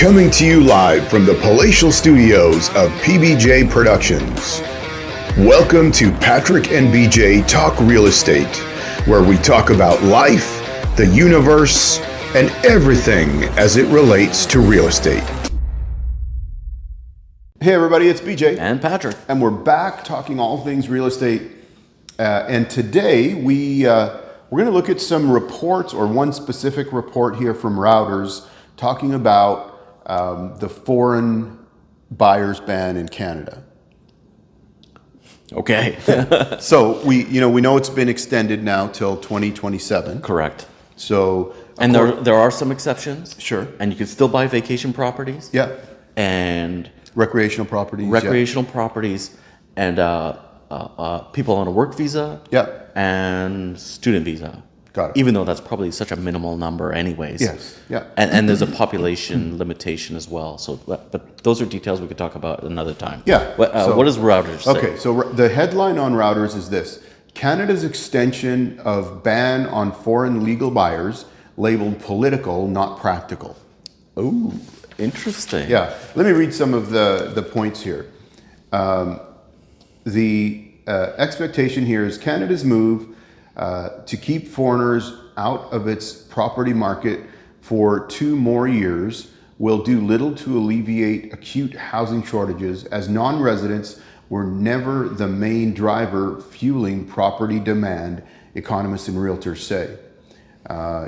Coming to you live from the palatial studios of PBJ Productions. Welcome to Patrick and BJ Talk Real Estate, where we talk about life, the universe, and everything as it relates to real estate. Hey everybody, it's BJ and Patrick, and we're back talking all things real estate. And today we're going to look at some reports, or one specific report here from Routers, talking about the foreign buyers ban in Canada. Okay. So we know it's been extended now till 2027. Correct. So and there are some exceptions. Sure. And you can still buy vacation properties. Yeah. And recreational properties. Properties, and people on a work visa. Yeah. And student visa. Got it. Even though that's probably such a minimal number anyways. Yes. Yeah. And there's a population limitation as well. So, but those are details we could talk about another time. Yeah. What does Routers say? Okay, so the headline on Routers is this: Canada's extension of ban on foreign legal buyers, labeled political, not practical. Oh, interesting. Yeah. Let me read some of the points here. The expectation here is Canada's move to keep foreigners out of its property market for 2 more years will do little to alleviate acute housing shortages, as non-residents were never the main driver fueling property demand, economists and realtors say.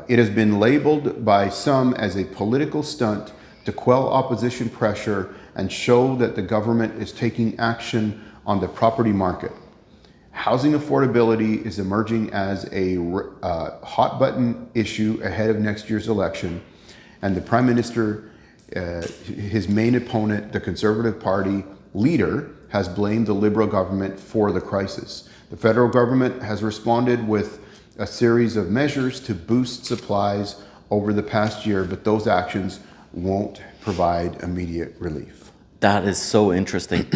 It has been labeled by some as a political stunt to quell opposition pressure and show that the government is taking action on the property market. Housing affordability is emerging as a hot button issue ahead of next year's election, and the Prime Minister, his main opponent, the Conservative Party leader, has blamed the Liberal government for the crisis. The federal government has responded with a series of measures to boost supplies over the past year, but those actions won't provide immediate relief. That is so interesting.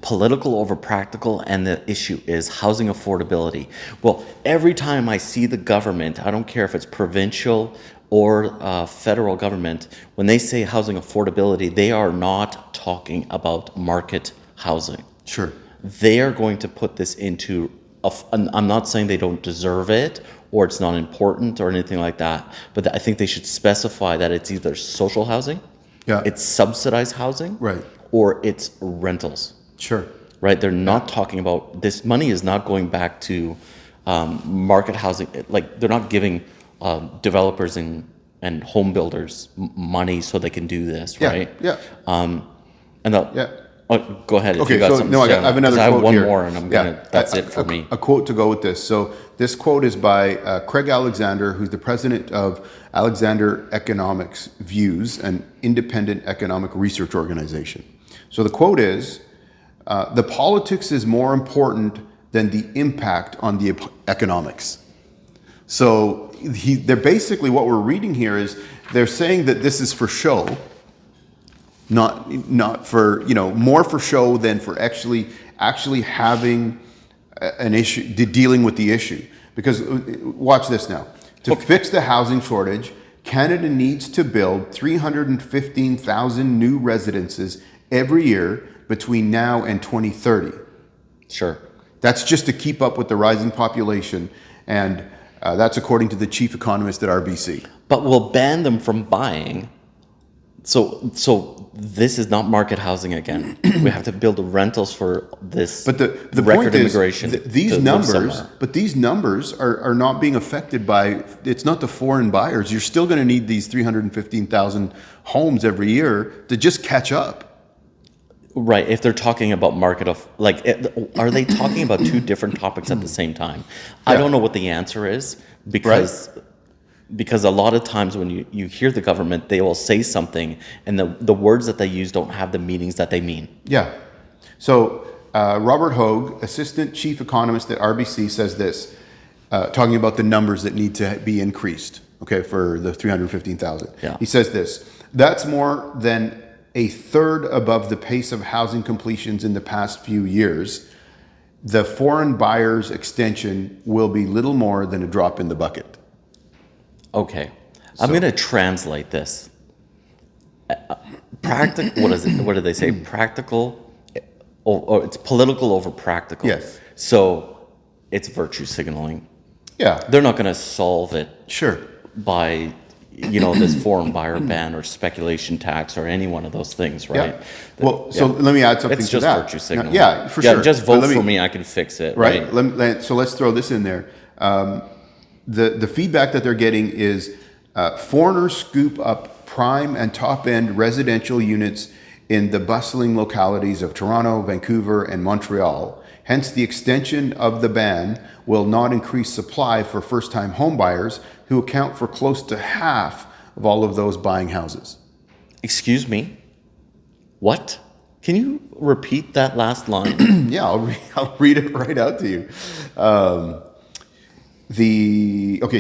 Political over practical, and the issue is housing affordability. Well, every time I see the government, I don't care if it's provincial or federal government, when they say housing affordability, they are not talking about market housing. Sure. They are going to put this into, I'm not saying they don't deserve it or it's not important or anything like that, but I think they should specify that it's either social housing, yeah, it's subsidized housing, right, or it's rentals. Sure. Right? They're not talking about, this money is not going back to market housing. Like, they're not giving developers and home builders money so they can do this, right? Yeah. Go ahead. If okay, you got so something no, I to say have another quote I have one here. more, and I'm gonna. That's it for me. A quote to go with this. So this quote is by Craig Alexander, who's the president of Alexander Economics Views, an independent economic research organization. So the quote is, "The politics is more important than the impact on the economics." So they're basically, what we're reading here is they're saying that this is for show. Not for, more for show than for actually having an issue, dealing with the issue. Because watch this now. To fix the housing shortage, Canada needs to build 315,000 new residences every year between now and 2030. Sure. That's just to keep up with the rising population, and that's according to the chief economist at RBC. But we'll ban them from buying. So this is not market housing again. We have to build the rentals for this. But the record point is, immigration. These numbers are not being affected by. It's not the foreign buyers. You're still going to need these 315,000 homes every year to just catch up. Right. If they're talking about market of, are they talking about two different topics at the same time? Yeah. I don't know what the answer is, because. Right. Because a lot of times when you hear the government, they will say something, and the words that they use don't have the meanings that they mean. Yeah. So Robert Hogue, assistant chief economist at RBC, says this, talking about the numbers that need to be increased, okay, for the 315,000. Yeah. He says this: that's more than a third above the pace of housing completions in the past few years. The foreign buyers extension will be little more than a drop in the bucket. Okay. I'm going to translate this. Practical. What is it? What do they say? Practical, or it's political over practical. Yes. So it's virtue signaling. Yeah. They're not going to solve it Sure. by, this foreign buyer ban or speculation tax or any one of those things, right? Yeah. Well, so let me add something It's to just that. virtue signaling. Yeah, for sure. Just But vote let me- for me. I can fix it, Right. right? So let's throw this in there. The feedback that they're getting is foreigners scoop up prime and top end residential units in the bustling localities of Toronto, Vancouver, and Montreal. Hence, the extension of the ban will not increase supply for first-time homebuyers, who account for close to half of all of those buying houses. Excuse me. What? Can you repeat that last line? Yeah, I'll read it right out to you.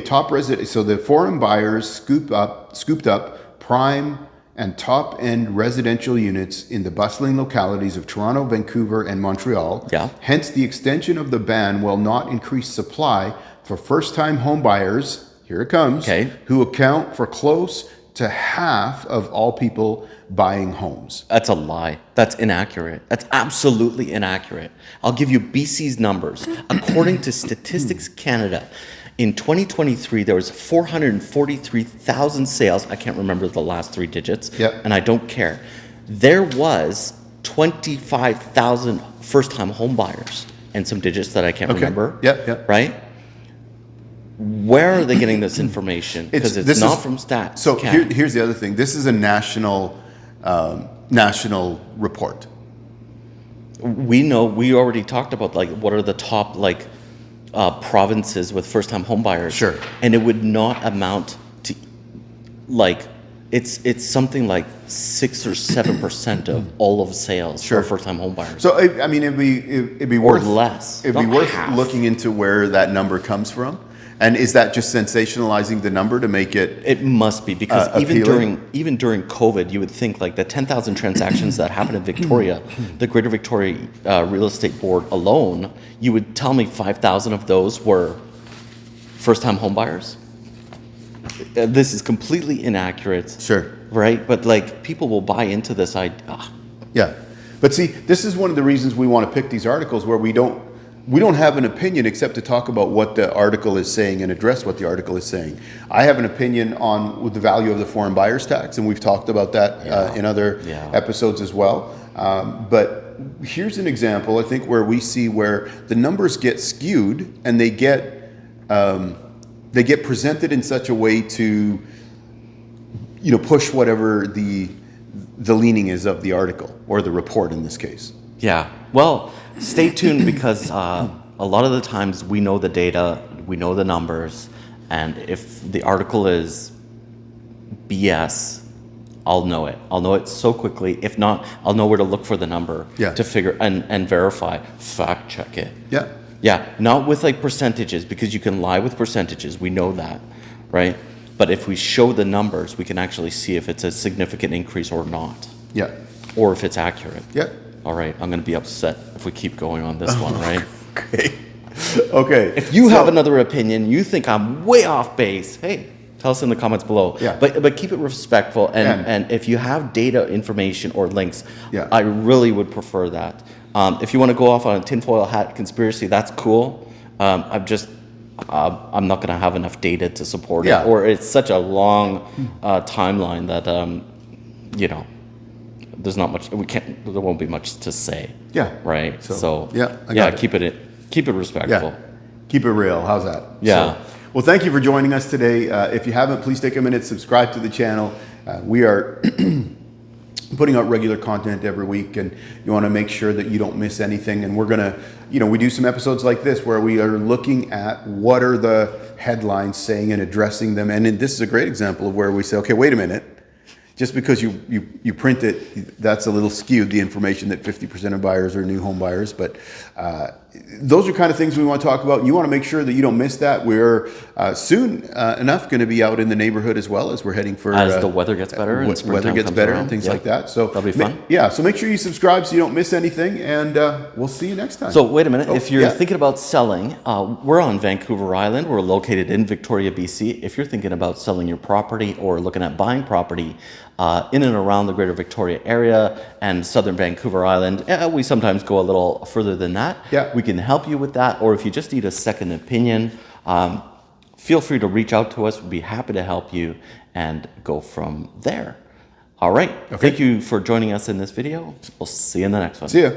Top resident. So the foreign buyers scooped up prime and top end residential units in the bustling localities of Toronto, Vancouver, and Montreal. Yeah. Hence, the extension of the ban will not increase supply for first-time home buyers. Here it comes. Okay. Who account for close to half of all people buying homes. That's a lie. That's inaccurate. That's absolutely inaccurate. I'll give you BC's numbers. According to Statistics Canada, in 2023, there was 443,000 sales. I can't remember the last three digits, Yep. and I don't care. There was 25,000 first-time home buyers, and some digits that I can't remember. Yep. Right? Where are they getting this information? Because This it's not is- from Stats. So Canada. here's the other thing. This is a national report. We know, we already talked about what are the top provinces with first-time home buyers. Sure. And it would not amount to it's something like 6 or 7% of all of sales Sure. for first-time home buyers. So I mean, it'd be Or worth less. It'd be Not worth half. looking into where that number comes from, and is that just sensationalizing the number to make it? It must be, because Appealing? even during COVID, you would think the 10,000 transactions that happened in Victoria, the Greater Victoria Real Estate Board alone, you would tell me 5,000 of those were first-time home buyers? This is completely inaccurate. Sure. Right? But people will buy into this idea. Yeah, but see, this is one of the reasons we want to pick these articles where we don't have an opinion except to talk about what the article is saying and address what the article is saying. I have an opinion on the value of the foreign buyers tax, and we've talked about that in other episodes as well. But here's an example, I think, where we see where the numbers get skewed and they get presented in such a way to push whatever the leaning is of the article or the report in this case. Yeah. Well, stay tuned, because a lot of the times we know the data, we know the numbers, and if the article is BS, I'll know it. I'll know it so quickly. If not, I'll know where to look for the number to figure and verify, fact check it. Yeah. Yeah, not with percentages, because you can lie with percentages. We know that, right? But if we show the numbers, we can actually see if it's a significant increase or not, Yeah. or if it's accurate. Yeah. All right, I'm going to be upset if we keep going on this one, right? Okay. If you have another opinion, you think I'm way off base, hey, tell us in the comments below. Yeah. But keep it respectful, and if you have data, information, or links, I really would prefer that. If you want to go off on a tinfoil hat conspiracy, that's cool. I'm not going to have enough data to support it, or it's such a long timeline that there's not much. There won't be much to say. Yeah. Right. So I got it. Keep it respectful. Yeah. Keep it real. How's that? Yeah. Well, thank you for joining us today. If you haven't, please take a minute, subscribe to the channel. We are putting out regular content every week, and you want to make sure that you don't miss anything. And we're going to, we do some episodes like this where we are looking at what are the headlines saying and addressing them. And this is a great example of where we say, okay, wait a minute. Just because you print it, that's a little skewed, the information that 50% of buyers are new home buyers. But those are kind of things we want to talk about. You want to make sure that you don't miss that. We're soon enough going to be out in the neighborhood as well as we're heading for as the weather gets better and weather gets better and things like that. So that'll be fun. So make sure you subscribe so you don't miss anything, and we'll see you next time. So wait a minute. If you're thinking about selling, we're on Vancouver Island. We're located in Victoria, BC. If you're thinking about selling your property or looking at buying property in and around the Greater Victoria area and Southern Vancouver Island, we sometimes go a little further than that. Yeah. We can help you with that, or if you just need a second opinion, feel free to reach out to us. We'd be happy to help you and go from there. All right. Okay. Thank you for joining us in this video. We'll see you in the next one. See ya.